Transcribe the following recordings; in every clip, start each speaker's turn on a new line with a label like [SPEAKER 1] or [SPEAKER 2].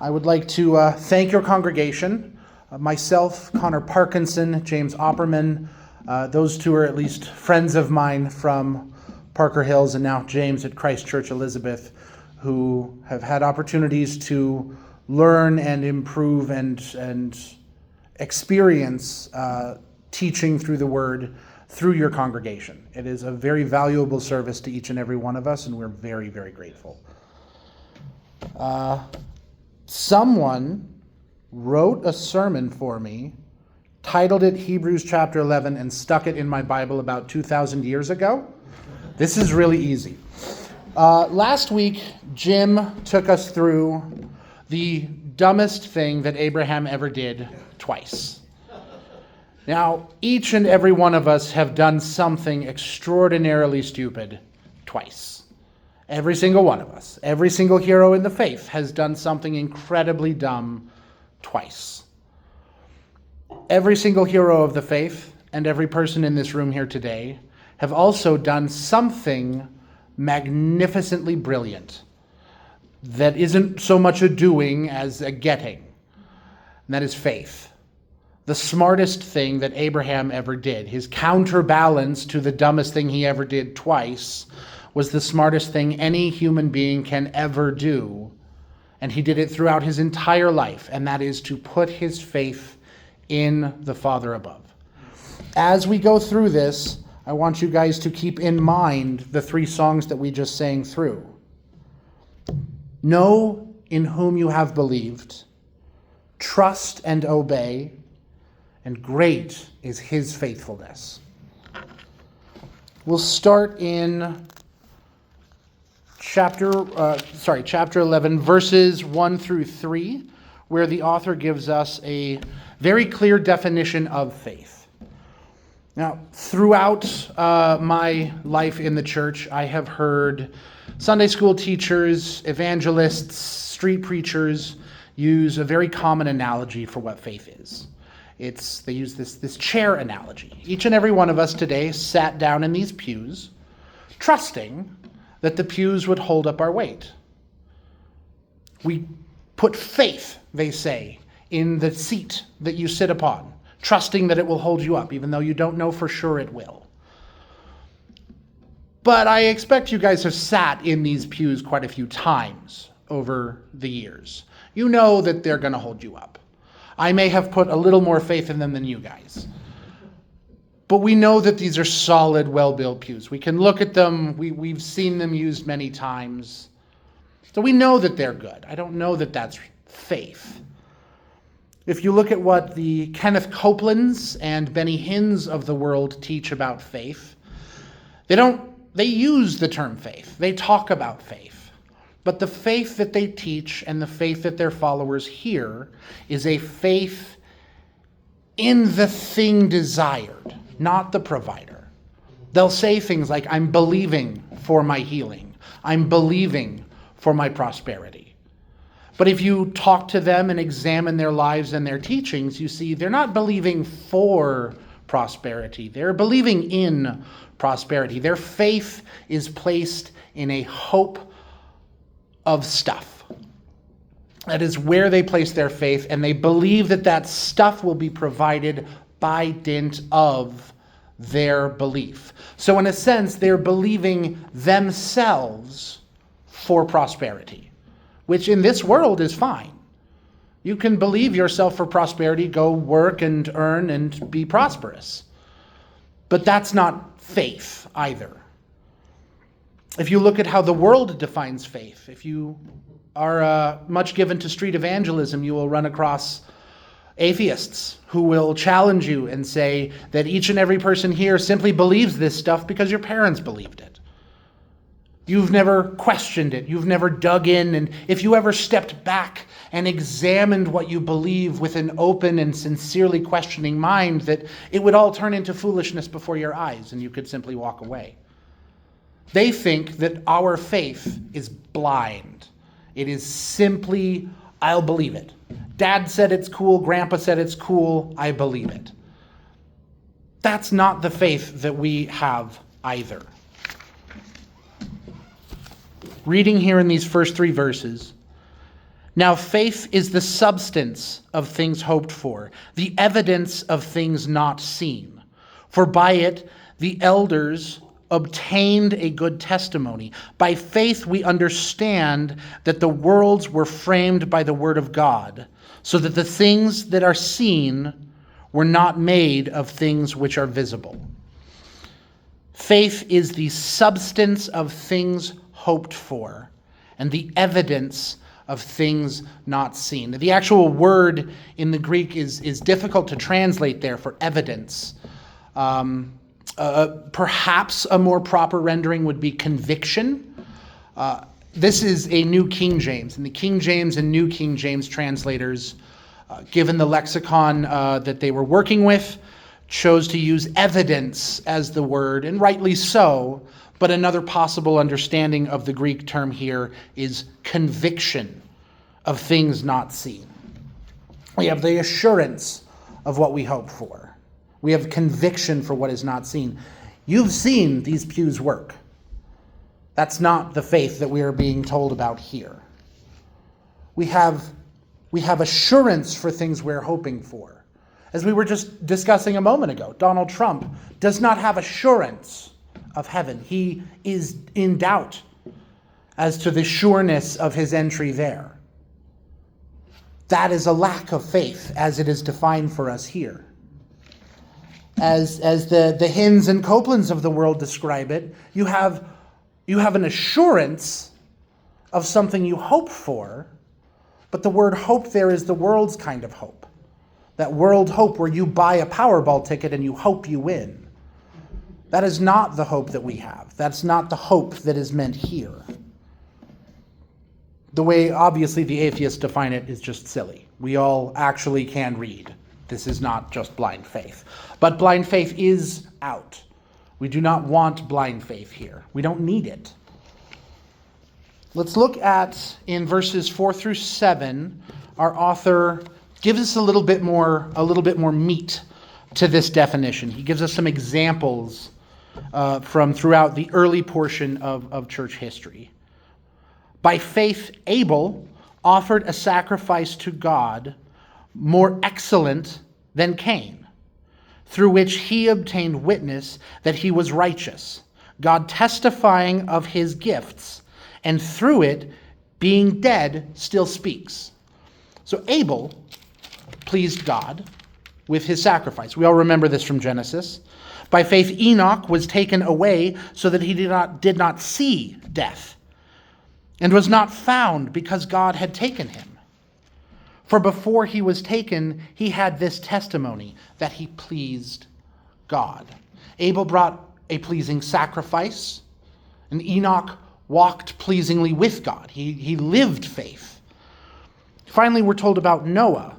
[SPEAKER 1] I would like to thank your congregation, myself, Connor Parkinson, James Opperman. Those two are at least friends of mine from Parker Hills, and now James at Christ Church Elizabeth, who have had opportunities to learn and improve and experience teaching through the Word through your congregation. It is a very valuable service to each and every one of us, and we're very, very grateful. Someone wrote a sermon for me, titled it Hebrews chapter 11, and stuck it in my Bible about 2,000 years ago. This is really easy. Last week, Jim took us through the dumbest thing that Abraham ever did twice. Now, each and every one of us have done something extraordinarily stupid twice. Every single one of us, every single hero in the faith has done something incredibly dumb twice. Every single hero of the faith and every person in this room here today have also done something magnificently brilliant that isn't so much a doing as a getting. And that is faith. The smartest thing that Abraham ever did, his counterbalance to the dumbest thing he ever did twice, was the smartest thing any human being can ever do. And he did it throughout his entire life, and that is to put his faith in the Father above. As we go through this, I want you guys to keep in mind the three songs that we just sang through. Know in whom you have believed, trust and obey, and great is his faithfulness. We'll start in chapter 11, verses 1 through 3, where the author gives us a very clear definition of faith. Now, throughout my life in the church, I have heard Sunday school teachers, evangelists, street preachers use a very common analogy for what faith is. They use this chair analogy. Each and every one of us today sat down in these pews, trusting that the pews would hold up our weight. We put faith, they say, in the seat that you sit upon, trusting that it will hold you up, even though you don't know for sure it will. But I expect you guys have sat in these pews quite a few times over the years. You know that they're going to hold you up. I may have put a little more faith in them than you guys. But we know that these are solid, well-built pews. We can look at them. We've seen them used many times. So we know that they're good. I don't know that that's faith. If you look at what the Kenneth Copelands and Benny Hinns of the world teach about faith, they use the term faith. They talk about faith. But the faith that they teach and the faith that their followers hear is a faith in the thing desired, not the provider. They'll say things like, I'm believing for my healing. I'm believing for my prosperity. But if you talk to them and examine their lives and their teachings, you see they're not believing for prosperity. They're believing in prosperity. Their faith is placed in a hope of stuff. That is where they place their faith, and they believe that that stuff will be provided by dint of their belief. So in a sense, they're believing themselves for prosperity, which in this world is fine. You can believe yourself for prosperity, go work and earn and be prosperous. But that's not faith either. If you look at how the world defines faith, if you are much given to street evangelism, you will run across atheists who will challenge you and say that each and every person here simply believes this stuff because your parents believed it. You've never questioned it. You've never dug in. And if you ever stepped back and examined what you believe with an open and sincerely questioning mind, that it would all turn into foolishness before your eyes and you could simply walk away. They think that our faith is blind. It is simply, I'll believe it. Dad said it's cool, Grandpa said it's cool, I believe it. That's not the faith that we have either. Reading here in these first three verses, Now faith is the substance of things hoped for, the evidence of things not seen. For by it the elders obtained a good testimony. By faith we understand that the worlds were framed by the word of God, so that the things that are seen were not made of things which are visible. Faith is the substance of things hoped for, and the evidence of things not seen. The actual word in the Greek is difficult to translate there for evidence. Perhaps a more proper rendering would be conviction. This is a New King James, and the King James and New King James translators, given the lexicon that they were working with, chose to use evidence as the word, and rightly so, but another possible understanding of the Greek term here is conviction of things not seen. We have the assurance of what we hope for. We have conviction for what is not seen. You've seen these pews work. That's not the faith that we are being told about here. We have assurance for things we're hoping for. As we were just discussing a moment ago, Donald Trump does not have assurance of heaven. He is in doubt as to the sureness of his entry there. That is a lack of faith as it is defined for us here. As the Hinds and Copelands of the world describe it, you have an assurance of something you hope for, but the word hope there is the world's kind of hope. That world hope where you buy a Powerball ticket and you hope you win. That is not the hope that we have. That's not the hope that is meant here. The way, obviously, the atheists define it is just silly. We all actually can read. This is not just blind faith. But blind faith is out. We do not want blind faith here. We don't need it. Let's look at, in verses 4 through 7, our author gives us a little bit more meat to this definition. He gives us some examples from throughout the early portion of church history. By faith, Abel offered a sacrifice to God more excellent than Cain, through which he obtained witness that he was righteous, God testifying of his gifts, and through it, being dead, still speaks. So Abel pleased God with his sacrifice. We all remember this from Genesis. By faith, Enoch was taken away so that he did not see death, and was not found because God had taken him. For before he was taken, he had this testimony, that he pleased God. Abel brought a pleasing sacrifice, and Enoch walked pleasingly with God. He lived faith. Finally, we're told about Noah.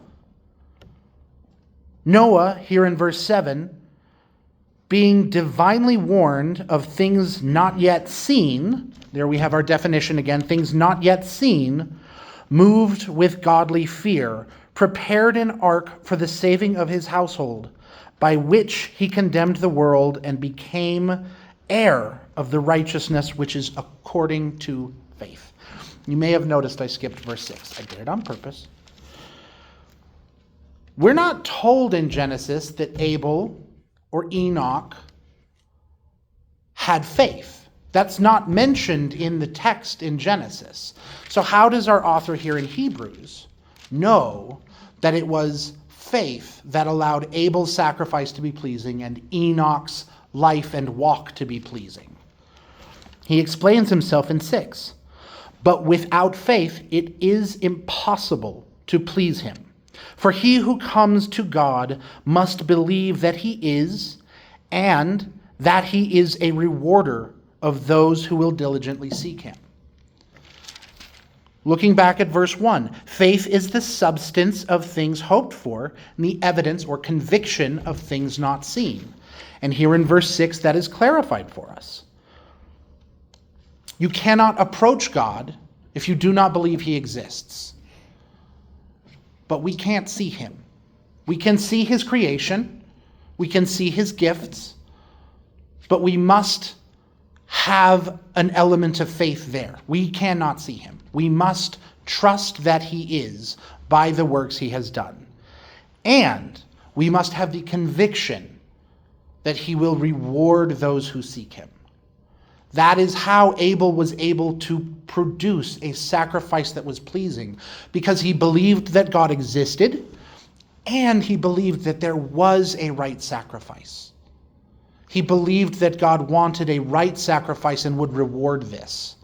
[SPEAKER 1] Noah, here in verse 7, being divinely warned of things not yet seen, there we have our definition again, things not yet seen, moved with godly fear, prepared an ark for the saving of his household, by which he condemned the world and became heir of the righteousness which is according to faith. You may have noticed I skipped verse 6. I did it on purpose. We're not told in Genesis that Abel or Enoch had faith. That's not mentioned in the text in Genesis. So how does our author here in Hebrews know that it was faith that allowed Abel's sacrifice to be pleasing and Enoch's life and walk to be pleasing? He explains himself in 6. But without faith it is impossible to please him. For he who comes to God must believe that he is, and that he is a rewarder of those who will diligently seek him. Looking back at verse 1, faith is the substance of things hoped for, and the evidence or conviction of things not seen. And here in verse 6, that is clarified for us. You cannot approach God if you do not believe he exists. But we can't see him. We can see his creation. We can see his gifts. But we must have an element of faith there. We cannot see him. We must trust that he is by the works he has done. And we must have the conviction that he will reward those who seek him. That is how Abel was able to produce a sacrifice that was pleasing, because he believed that God existed, and he believed that there was a right sacrifice. He believed that God wanted a right sacrifice and would reward this.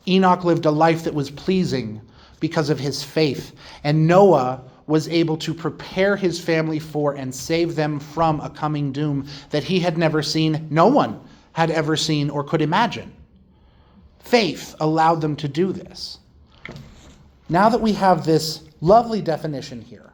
[SPEAKER 1] Enoch lived a life that was pleasing because of his faith, and Noah was able to prepare his family for and save them from a coming doom that he had never seen, no one had ever seen or could imagine. Faith allowed them to do this. Now that we have this lovely definition here,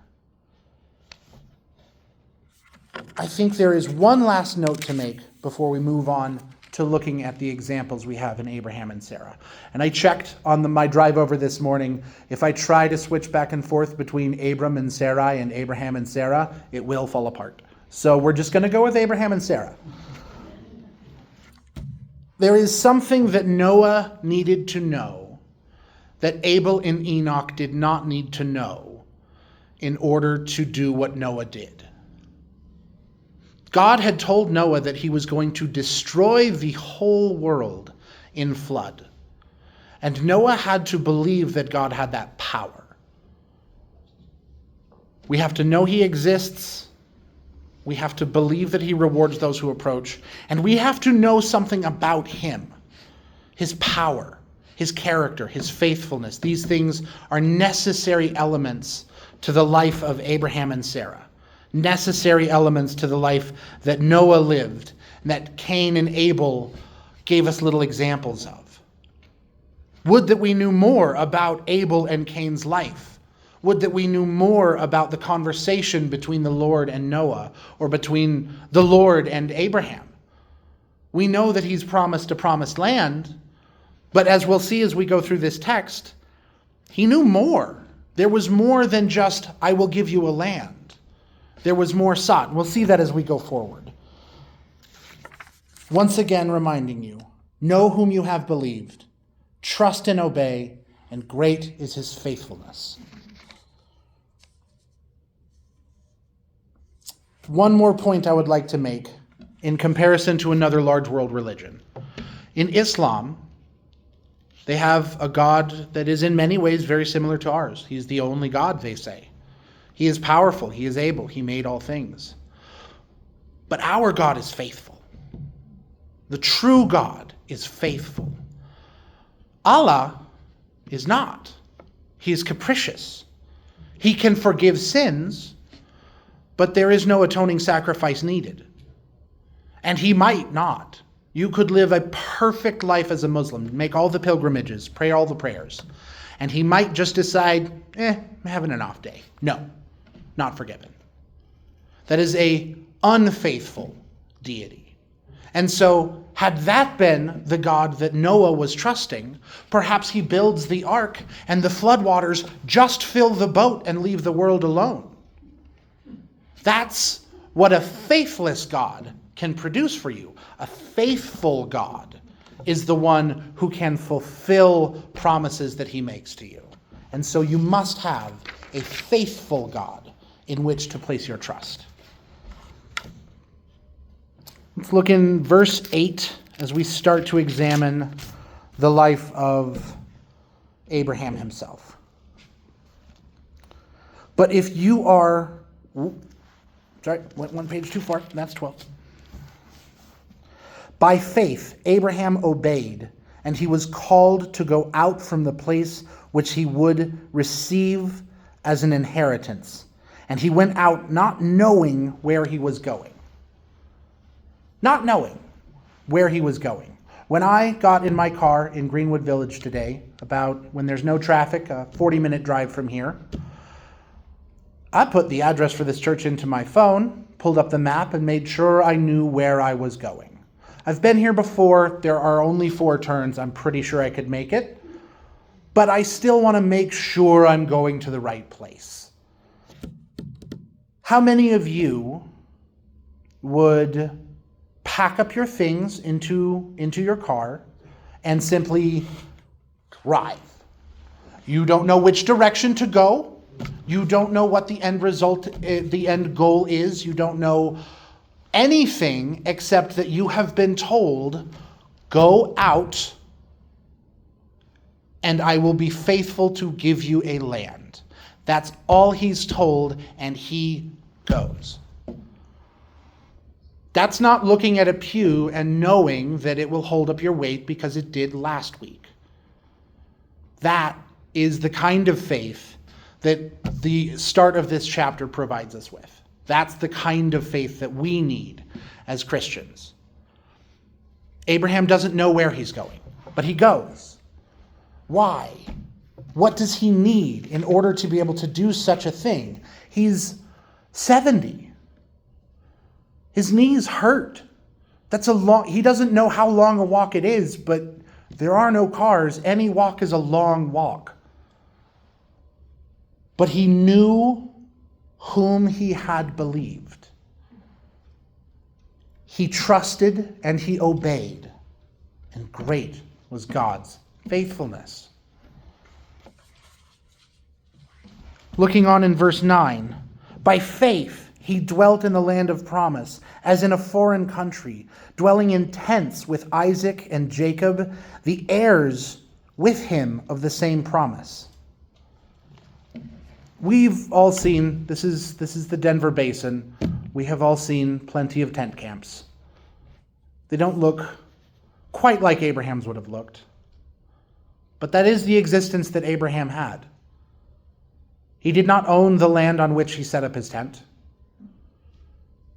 [SPEAKER 1] I think there is one last note to make before we move on to looking at the examples we have in Abraham and Sarah. And I checked on my drive over this morning. If I try to switch back and forth between Abram and Sarai and Abraham and Sarah, it will fall apart. So we're just going to go with Abraham and Sarah. There is something that Noah needed to know that Abel and Enoch did not need to know in order to do what Noah did. God had told Noah that he was going to destroy the whole world in flood. And Noah had to believe that God had that power. We have to know he exists. We have to believe that he rewards those who approach. And we have to know something about him, his power, his character, his faithfulness. These things are necessary elements to the life of Abraham and Sarah. Necessary elements to the life that Noah lived, and that Cain and Abel gave us little examples of. Would that we knew more about Abel and Cain's life. Would that we knew more about the conversation between the Lord and Noah, or between the Lord and Abraham. We know that he's promised a promised land, but as we'll see as we go through this text, he knew more. There was more than just, I will give you a land. There was more sought. We'll see that as we go forward. Once again, reminding you, know whom you have believed, trust and obey, and great is his faithfulness. One more point I would like to make in comparison to another large world religion. In Islam, they have a God that is in many ways very similar to ours. He's the only God, they say. He is powerful. He is able. He made all things. But our God is faithful. The true God is faithful. Allah is not. He is capricious. He can forgive sins, but there is no atoning sacrifice needed. And he might not. You could live a perfect life as a Muslim, make all the pilgrimages, pray all the prayers, and he might just decide, I'm having an off day. No. Not forgiven. That is a unfaithful deity. And so, had that been the God that Noah was trusting, perhaps he builds the ark and the floodwaters just fill the boat and leave the world alone. That's what a faithless God can produce for you. A faithful God is the one who can fulfill promises that he makes to you. And so you must have a faithful God in which to place your trust. Let's look in verse 8 as we start to examine the life of Abraham himself. But if you are... Sorry, went one page too far. That's 12. By faith, Abraham obeyed, and he was called to go out from the place which he would receive as an inheritance. And he went out not knowing where he was going. Not knowing where he was going. When I got in my car in Greenwood Village today, about when there's no traffic, a 40-minute drive from here, I put the address for this church into my phone, pulled up the map, and made sure I knew where I was going. I've been here before. There are only 4 turns. I'm pretty sure I could make it. But I still want to make sure I'm going to the right place. How many of you would pack up your things into your car and simply drive? You don't know which direction to go. You don't know what the end result, the end goal is. You don't know anything except that you have been told, go out and I will be faithful to give you a land. That's all he's told, and he goes. That's not looking at a pew and knowing that it will hold up your weight because it did last week. That is the kind of faith that the start of this chapter provides us with. That's the kind of faith that we need as Christians. Abraham doesn't know where he's going, but he goes. Why? What does he need in order to be able to do such a thing? He's 70. His knees hurt. He doesn't know how long a walk it is, but there are no cars. Any walk is a long walk. But he knew whom he had believed. He trusted and he obeyed, and great was God's faithfulness. Looking on in verse 9, by faith he dwelt in the land of promise, as in a foreign country, dwelling in tents with Isaac and Jacob, the heirs with him of the same promise. We've all seen, this is the Denver Basin, we have all seen plenty of tent camps. They don't look quite like Abraham's would have looked, but that is the existence that Abraham had. He did not own the land on which he set up his tent.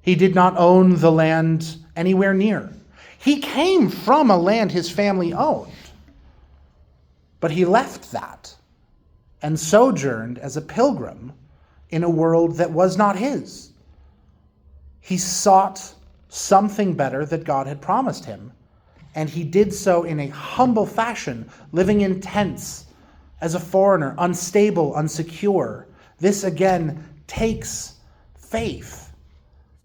[SPEAKER 1] He did not own the land anywhere near. He came from a land his family owned, but he left that and sojourned as a pilgrim in a world that was not his. He sought something better that God had promised him, and he did so in a humble fashion, living in tents as a foreigner, unstable, unsecure. This again takes faith.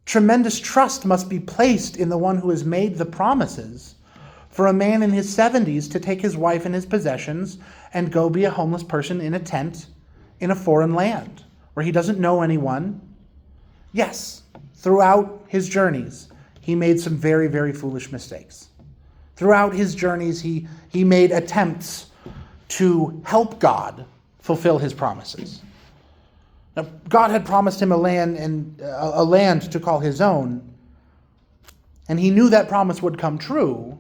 [SPEAKER 1] Tremendous trust must be placed in the one who has made the promises for a man in his 70s to take his wife and his possessions and go be a homeless person in a tent in a foreign land where he doesn't know anyone. Yes, throughout his journeys, he made some very, very foolish mistakes. Throughout his journeys, he made attempts to help God fulfill his promises. Now, God had promised him a land to call his own, and he knew that promise would come true.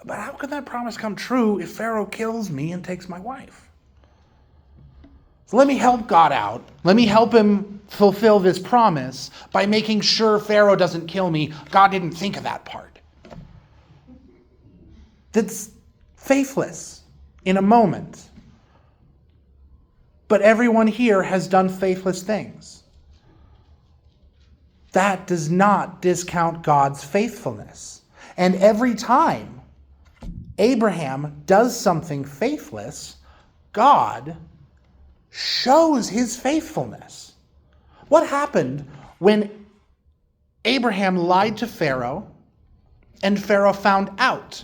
[SPEAKER 1] But how could that promise come true if Pharaoh kills me and takes my wife? So let me help God out. Let me help him fulfill this promise by making sure Pharaoh doesn't kill me. God didn't think of that part. That's faithless in a moment. But everyone here has done faithless things. That does not discount God's faithfulness. And every time Abraham does something faithless, God shows his faithfulness. What happened when Abraham lied to Pharaoh and Pharaoh found out?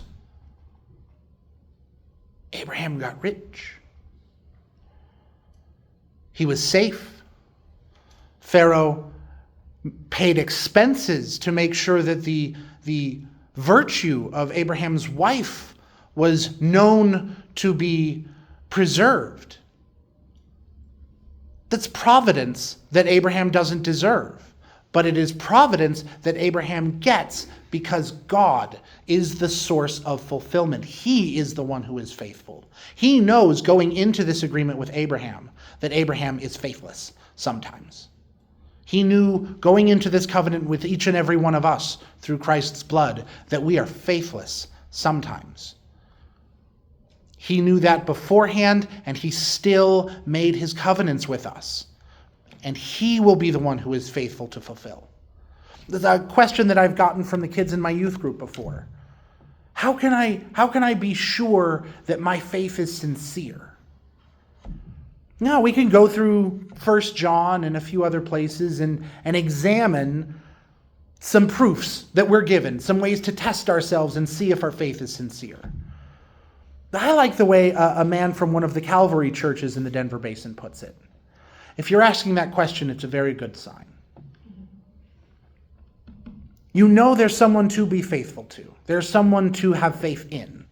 [SPEAKER 1] Abraham got rich. He was safe. Pharaoh paid expenses to make sure that the virtue of Abraham's wife was known to be preserved. That's providence that Abraham doesn't deserve. But it is providence that Abraham gets because God is the source of fulfillment. He is the one who is faithful. He knows going into this agreement with Abraham that Abraham is faithless sometimes. He knew going into this covenant with each and every one of us through Christ's blood that we are faithless sometimes. He knew that beforehand, and he still made his covenants with us. And he will be the one who is faithful to fulfill. There's a question that I've gotten from the kids in my youth group before. How can I be sure that my faith is sincere? Now, we can go through 1 John and a few other places and examine some proofs that we're given, some ways to test ourselves and see if our faith is sincere. I like the way a man from one of the Calvary churches in the Denver Basin puts it. If you're asking that question, it's a very good sign. You know there's someone to be faithful to. There's someone to have faith in.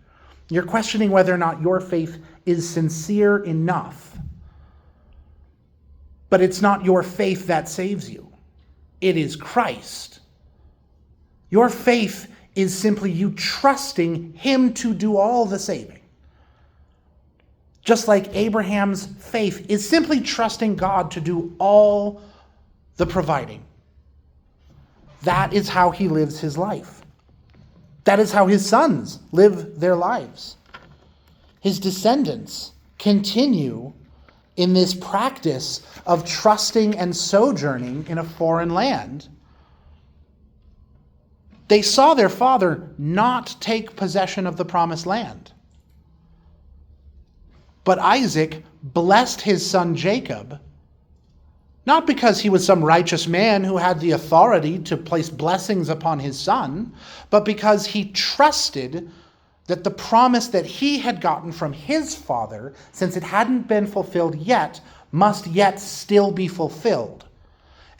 [SPEAKER 1] You're questioning whether or not your faith is sincere enough. But it's not your faith that saves you. It is Christ. Your faith is simply you trusting him to do all the saving. Just like Abraham's faith is simply trusting God to do all the providing. That is how he lives his life. That is how his sons live their lives. His descendants continue in this practice of trusting and sojourning in a foreign land. They saw their father not take possession of the promised land. But Isaac blessed his son Jacob, not because he was some righteous man who had the authority to place blessings upon his son, but because he trusted that the promise that he had gotten from his father, since it hadn't been fulfilled yet, must yet still be fulfilled.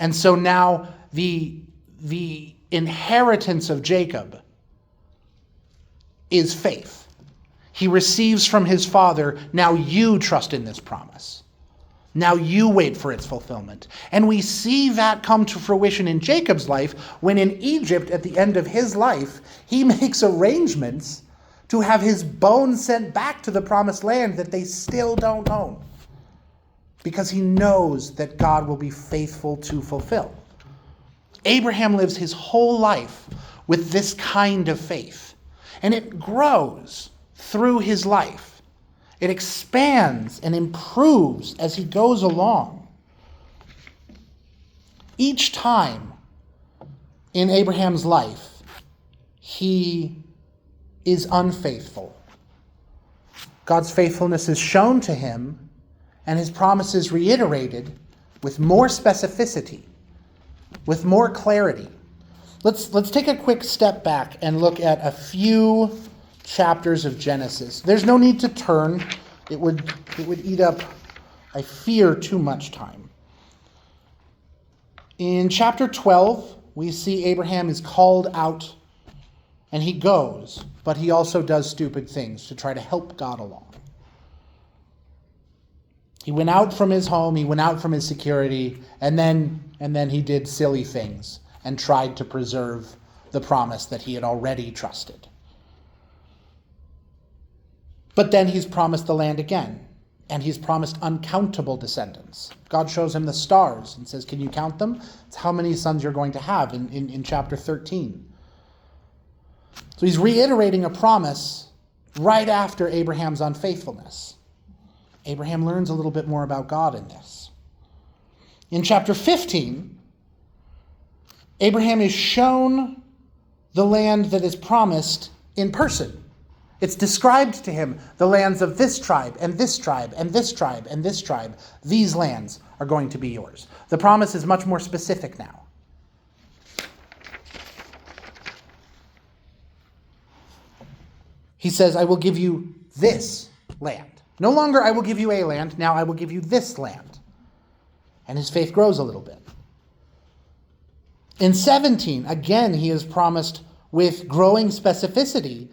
[SPEAKER 1] And so now the inheritance of Jacob is faith. He receives from his father, now you trust in this promise. Now you wait for its fulfillment. And we see that come to fruition in Jacob's life when in Egypt, at the end of his life, he makes arrangements to have his bones sent back to the promised land that they still don't own. Because he knows that God will be faithful to fulfill. Abraham lives his whole life with this kind of faith. And it grows through his life. It expands and improves as he goes along. Each time in Abraham's life, he is unfaithful. God's faithfulness is shown to him, and his promises reiterated with more specificity, with more clarity. Let's take a quick step back and look at a few chapters of Genesis. There's no need to turn. It would eat up, I fear, too much time. In chapter 12, we see Abraham is called out and he goes, but he also does stupid things to try to help God along. He went out from his home, he went out from his security, and then he did silly things and tried to preserve the promise that he had already trusted. But then he's promised the land again, and he's promised uncountable descendants. God shows him the stars and says, can you count them? It's how many sons you're going to have in chapter 13. So he's reiterating a promise right after Abraham's unfaithfulness. Abraham learns a little bit more about God in this. In chapter 15, Abraham is shown the land that is promised in person. It's described to him, the lands of this tribe, and this tribe, and this tribe, and this tribe. These lands are going to be yours. The promise is much more specific now. He says, I will give you this land. No longer I will give you a land, now I will give you this land. And his faith grows a little bit. In 17, again, he is promised with growing specificity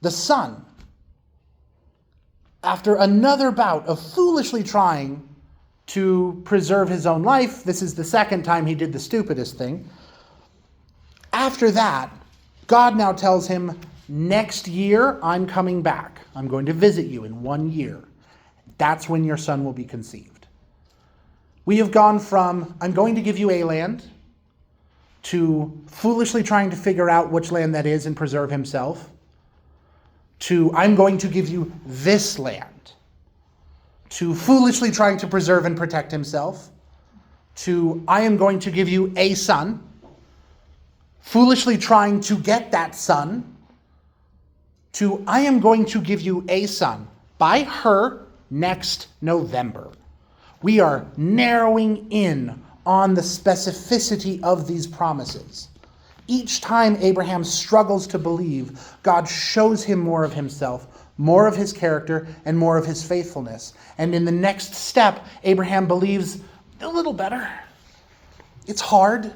[SPEAKER 1] the son. After another bout of foolishly trying to preserve his own life, this is the second time he did the stupidest thing. After that, God now tells him, next year I'm coming back. I'm going to visit you in 1 year. That's when your son will be conceived. We have gone from, I'm going to give you a land, to foolishly trying to figure out which land that is and preserve himself, to I'm going to give you this land, to foolishly trying to preserve and protect himself, to I am going to give you a son, foolishly trying to get that son, to I am going to give you a son by her next November. We are narrowing in on the specificity of these promises. Each time Abraham struggles to believe, God shows him more of himself, more of his character, and more of his faithfulness. And in the next step, Abraham believes a little better. It's hard,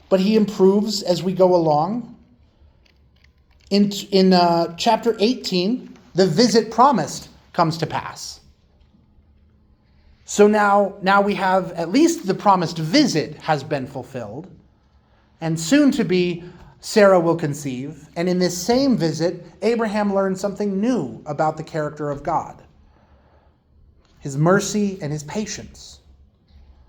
[SPEAKER 1] but he improves as we go along. In chapter 18, the visit promised comes to pass. So now we have at least the promised visit has been fulfilled. And soon to be, Sarah will conceive. And in this same visit, Abraham learns something new about the character of God. His mercy and his patience.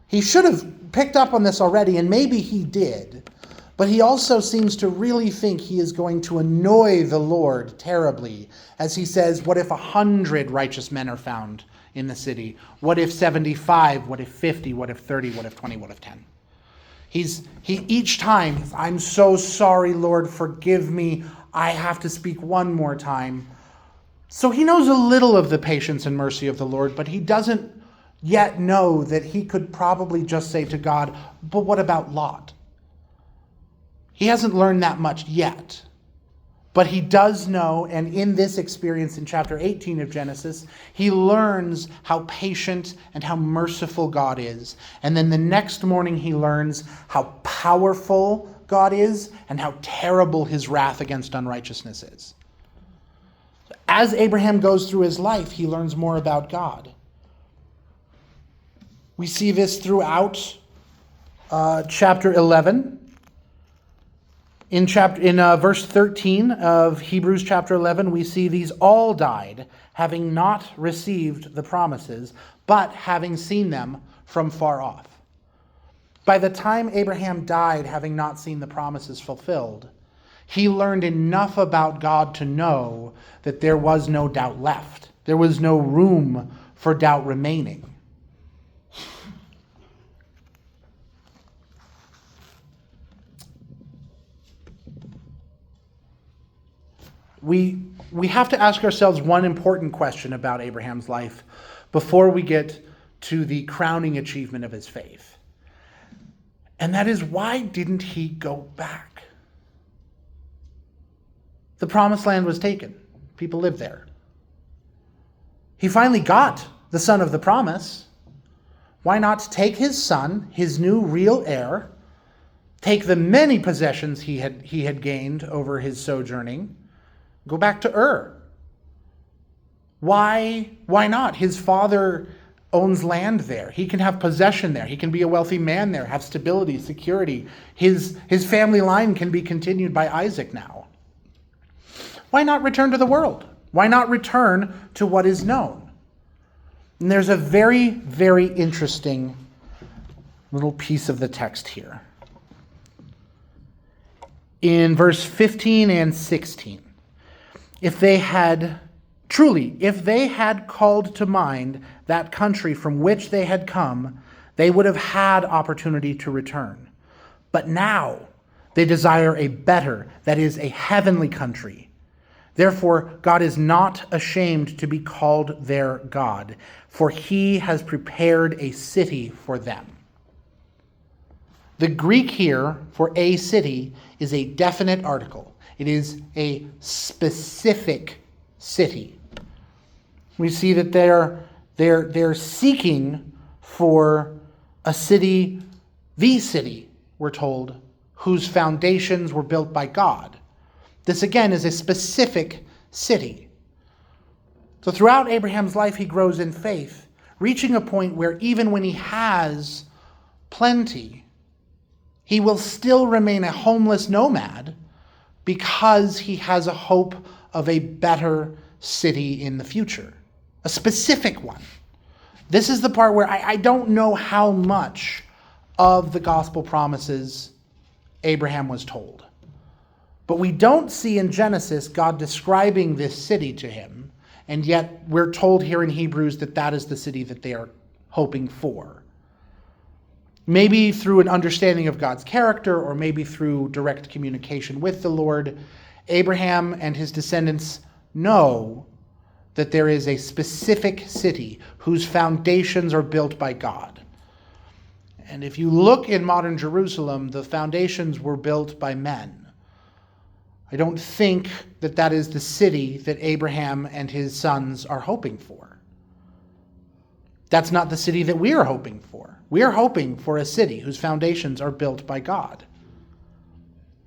[SPEAKER 1] He should have picked up on this already, and maybe he did. But he also seems to really think he is going to annoy the Lord terribly, as he says, what if 100 righteous men are found in the city? What if 75? What if 50? What if 30? What if 20? What if 10? Each time, I'm so sorry, Lord, forgive me. I have to speak one more time. So he knows a little of the patience and mercy of the Lord, but he doesn't yet know that he could probably just say to God, but what about Lot? He hasn't learned that much yet. But he does know, and in this experience in chapter 18 of Genesis, he learns how patient and how merciful God is. And then the next morning he learns how powerful God is and how terrible his wrath against unrighteousness is. As Abraham goes through his life, he learns more about God. We see this throughout chapter 11. In verse 13 of Hebrews chapter 11, we see these all died, having not received the promises, but having seen them from far off. By the time Abraham died, having not seen the promises fulfilled, he learned enough about God to know that there was no doubt left. There was no room for doubt remaining. We have to ask ourselves one important question about Abraham's life before we get to the crowning achievement of his faith. And that is, why didn't he go back? The promised land was taken. People lived there. He finally got the son of the promise. Why not take his son, his new real heir, take the many possessions he had gained over his sojourning, go back to Ur? Why not? His father owns land there. He can have possession there. He can be a wealthy man there, have stability, security. His family line can be continued by Isaac now. Why not return to the world? Why not return to what is known? And there's a very, very interesting little piece of the text here. In verse 15 and 16. If they had called to mind that country from which they had come, they would have had opportunity to return. But now they desire a better, that is, a heavenly country. Therefore, God is not ashamed to be called their God, for he has prepared a city for them. The Greek here for a city is a definite article. It is a specific city. We see that they're seeking for a city, the city, we're told, whose foundations were built by God. This again is a specific city. So throughout Abraham's life, he grows in faith, reaching a point where even when he has plenty, he will still remain a homeless nomad, because he has a hope of a better city in the future. A specific one. This is the part where I don't know how much of the gospel promises Abraham was told. But we don't see in Genesis God describing this city to him, and yet we're told here in Hebrews that that is the city that they are hoping for. Maybe through an understanding of God's character, or maybe through direct communication with the Lord, Abraham and his descendants know that there is a specific city whose foundations are built by God. And if you look in modern Jerusalem, the foundations were built by men. I don't think that that is the city that Abraham and his sons are hoping for. That's not the city that we are hoping for. We are hoping for a city whose foundations are built by God.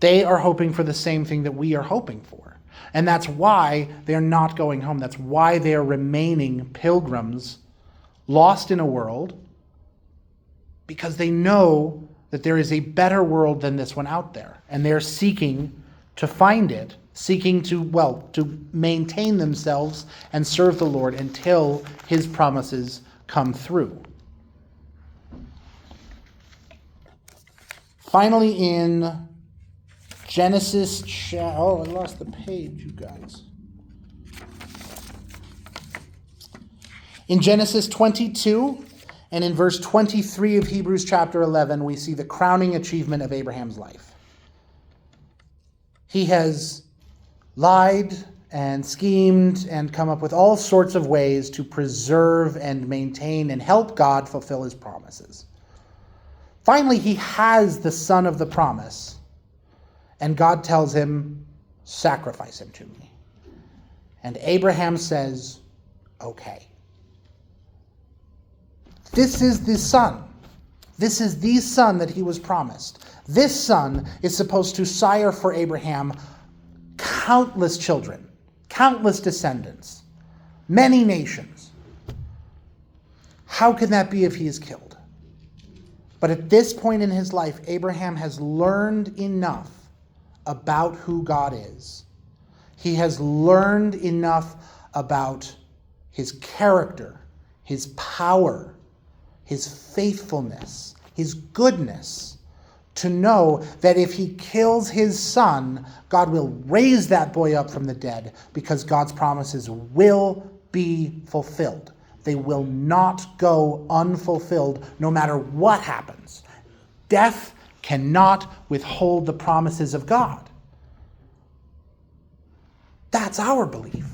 [SPEAKER 1] They are hoping for the same thing that we are hoping for. And that's why they're not going home. That's why they are remaining pilgrims, lost in a world, because they know that there is a better world than this one out there. And they're seeking to find it, seeking to maintain themselves and serve the Lord until his promises come through. Finally, in Genesis, I lost the page, you guys. In Genesis 22 and in verse 23 of Hebrews chapter 11, we see the crowning achievement of Abraham's life. He has lied and schemed and come up with all sorts of ways to preserve and maintain and help God fulfill his promises. Finally, he has the son of the promise, and God tells him, sacrifice him to me. And Abraham says, okay. This is the son. This is the son that he was promised. This son is supposed to sire for Abraham countless children, countless descendants, many nations. How can that be if he is killed? But at this point in his life, Abraham has learned enough about who God is. He has learned enough about his character, his power, his faithfulness, his goodness, to know that if he kills his son, God will raise that boy up from the dead, because God's promises will be fulfilled. They will not go unfulfilled no matter what happens. Death cannot withhold the promises of God. That's our belief.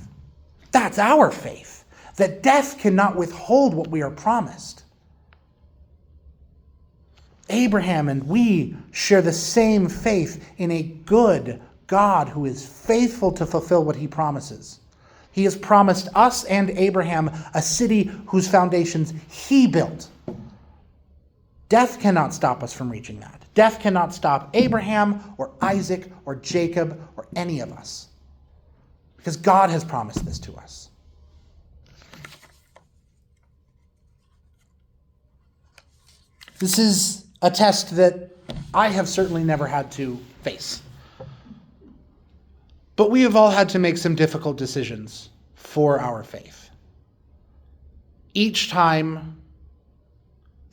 [SPEAKER 1] That's our faith, that death cannot withhold what we are promised. Abraham and we share the same faith in a good God who is faithful to fulfill what he promises. He has promised us and Abraham a city whose foundations he built. Death cannot stop us from reaching that. Death cannot stop Abraham or Isaac or Jacob or any of us, because God has promised this to us. This is a test that I have certainly never had to face. But we have all had to make some difficult decisions for our faith. Each time,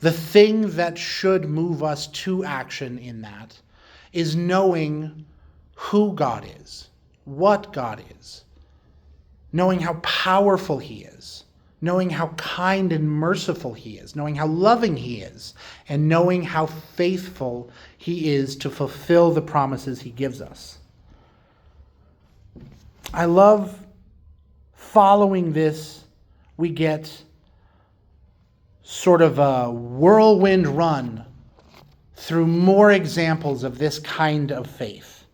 [SPEAKER 1] the thing that should move us to action in that is knowing who God is, what God is, knowing how powerful he is, knowing how kind and merciful he is, knowing how loving he is, and knowing how faithful he is to fulfill the promises he gives us. I love following this. We get sort of a whirlwind run through more examples of this kind of faith.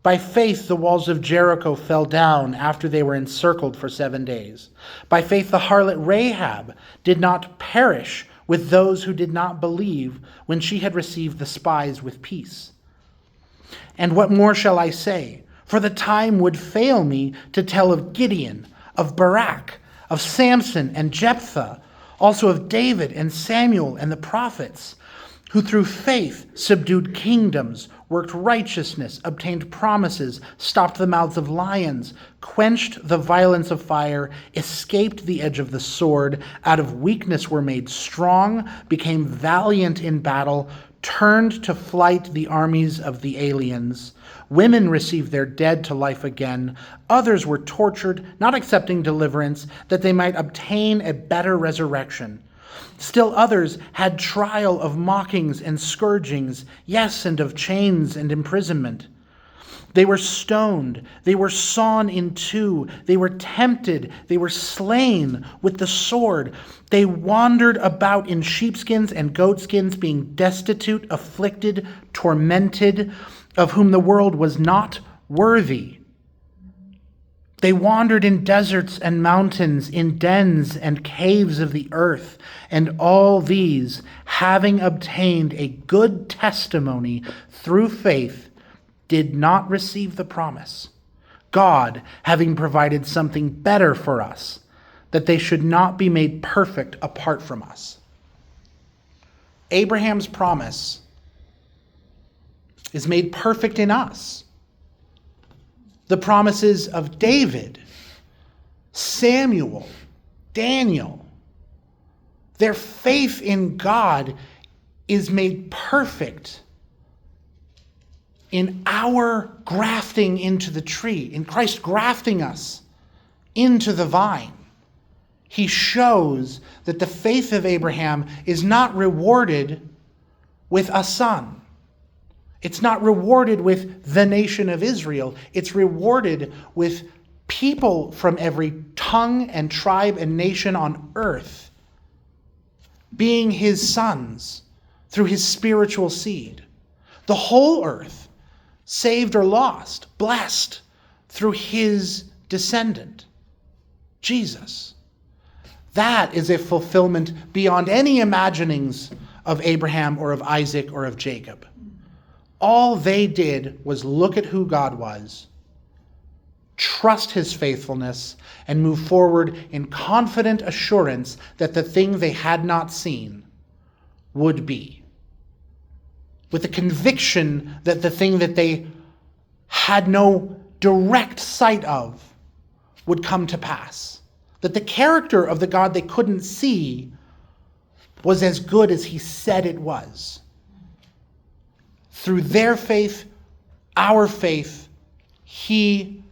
[SPEAKER 1] By faith, the walls of Jericho fell down after they were encircled for 7 days. By faith, the harlot Rahab did not perish with those who did not believe when she had received the spies with peace. And what more shall I say? For the time would fail me to tell of Gideon, of Barak, of Samson and Jephthah, also of David and Samuel and the prophets, who through faith subdued kingdoms, worked righteousness, obtained promises, stopped the mouths of lions, quenched the violence of fire, escaped the edge of the sword, out of weakness were made strong, became valiant in battle, turned to flight the armies of the aliens. Women received their dead to life again. Others were tortured, not accepting deliverance, that they might obtain a better resurrection. Still others had trial of mockings and scourgings, yes, and of chains and imprisonment. They were stoned, they were sawn in two, they were tempted, they were slain with the sword. They wandered about in sheepskins and goatskins, being destitute, afflicted, tormented, of whom the world was not worthy. They wandered in deserts and mountains, in dens and caves of the earth, and all these, having obtained a good testimony through faith, did not receive the promise, God having provided something better for us, that they should not be made perfect apart from us. Abraham's promise is made perfect in us. The promises of David, Samuel, Daniel, their faith in God is made perfect in our grafting into the tree, in Christ grafting us into the vine. He shows that the faith of Abraham is not rewarded with a son. It's not rewarded with the nation of Israel. It's rewarded with people from every tongue and tribe and nation on earth being his sons through his spiritual seed. The whole earth, saved or lost, blessed through his descendant, Jesus. That is a fulfillment beyond any imaginings of Abraham or of Isaac or of Jacob. All they did was look at who God was, trust his faithfulness, and move forward in confident assurance that the thing they had not seen would be. With the conviction that the thing that they had no direct sight of would come to pass. That the character of the God they couldn't see was as good as he said it was. Through their faith, our faith, he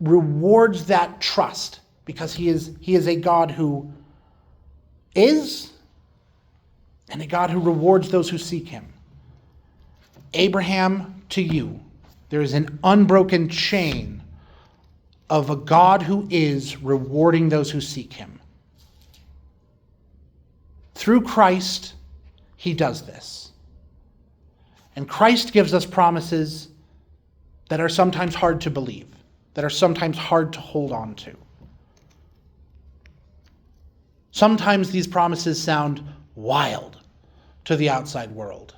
[SPEAKER 1] rewards that trust because he is a God who is and a God who rewards those who seek him. Abraham, to you, there is an unbroken chain of a God who is rewarding those who seek him. Through Christ, he does this. And Christ gives us promises that are sometimes hard to believe, that are sometimes hard to hold on to. Sometimes these promises sound wild to the outside world.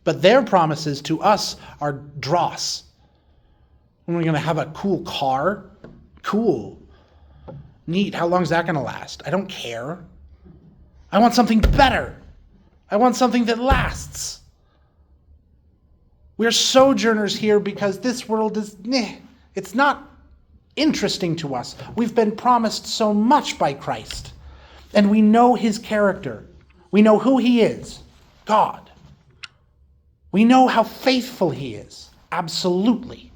[SPEAKER 1] But their promises to us are dross. We're going to have a cool car. Cool. Neat. How long is that going to last? I don't care. I want something better. I want something that lasts. We're sojourners here because this world is, it's not interesting to us. We've been promised so much by Christ. And we know his character. We know who he is, God. We know how faithful he is, absolutely.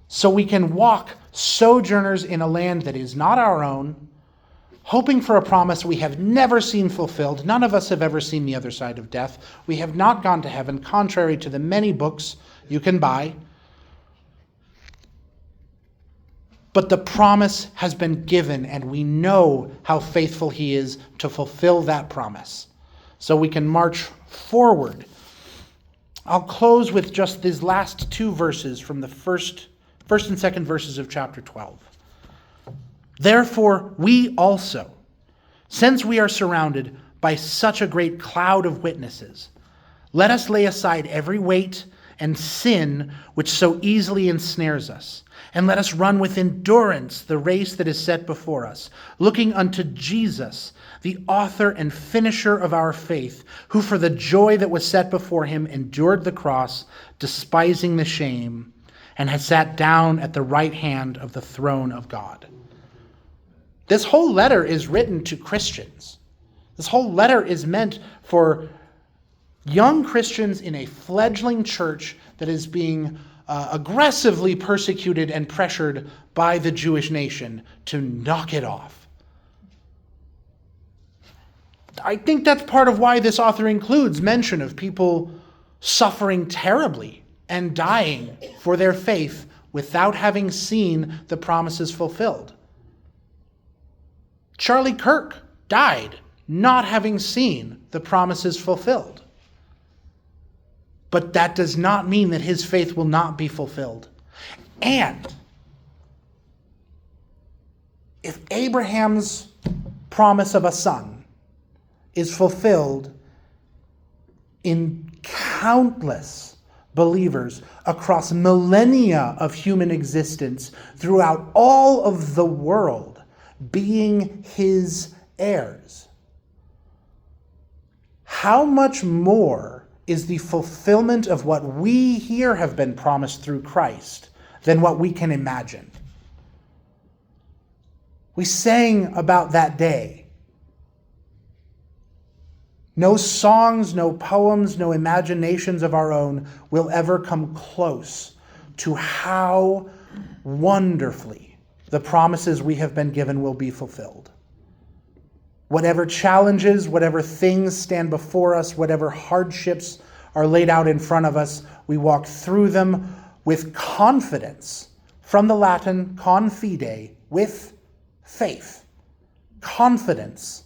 [SPEAKER 1] So we can walk sojourners in a land that is not our own, hoping for a promise we have never seen fulfilled. None of us have ever seen the other side of death. We have not gone to heaven, contrary to the many books you can buy. But the promise has been given, and we know how faithful he is to fulfill that promise. So we can march forward. I'll close with just these last two verses from the first and second verses of chapter 12. Therefore, we also, since we are surrounded by such a great cloud of witnesses, let us lay aside every weight and sin which so easily ensnares us, and let us run with endurance the race that is set before us, looking unto Jesus, the author and finisher of our faith, who for the joy that was set before him endured the cross, despising the shame, and has sat down at the right hand of the throne of God. This whole letter is written to Christians. This whole letter is meant for young Christians in a fledgling church that is being aggressively persecuted and pressured by the Jewish nation to knock it off. I think that's part of why this author includes mention of people suffering terribly and dying for their faith without having seen the promises fulfilled. Charlie Kirk died not having seen the promises fulfilled. But that does not mean that his faith will not be fulfilled. And if Abraham's promise of a son is fulfilled in countless believers across millennia of human existence throughout all of the world being his heirs, how much more is the fulfillment of what we here have been promised through Christ than what we can imagine? We sang about that day. No songs, no poems, no imaginations of our own will ever come close to how wonderfully the promises we have been given will be fulfilled. Whatever challenges, whatever things stand before us, whatever hardships are laid out in front of us, we walk through them with confidence. From the Latin, confide, with faith. Confidence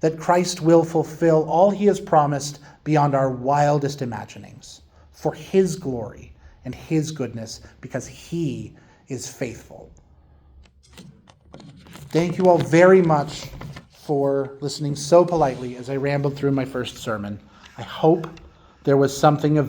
[SPEAKER 1] that Christ will fulfill all he has promised beyond our wildest imaginings, for his glory and his goodness, because he is faithful. Thank you all very much for listening so politely as I rambled through my first sermon. I hope there was something of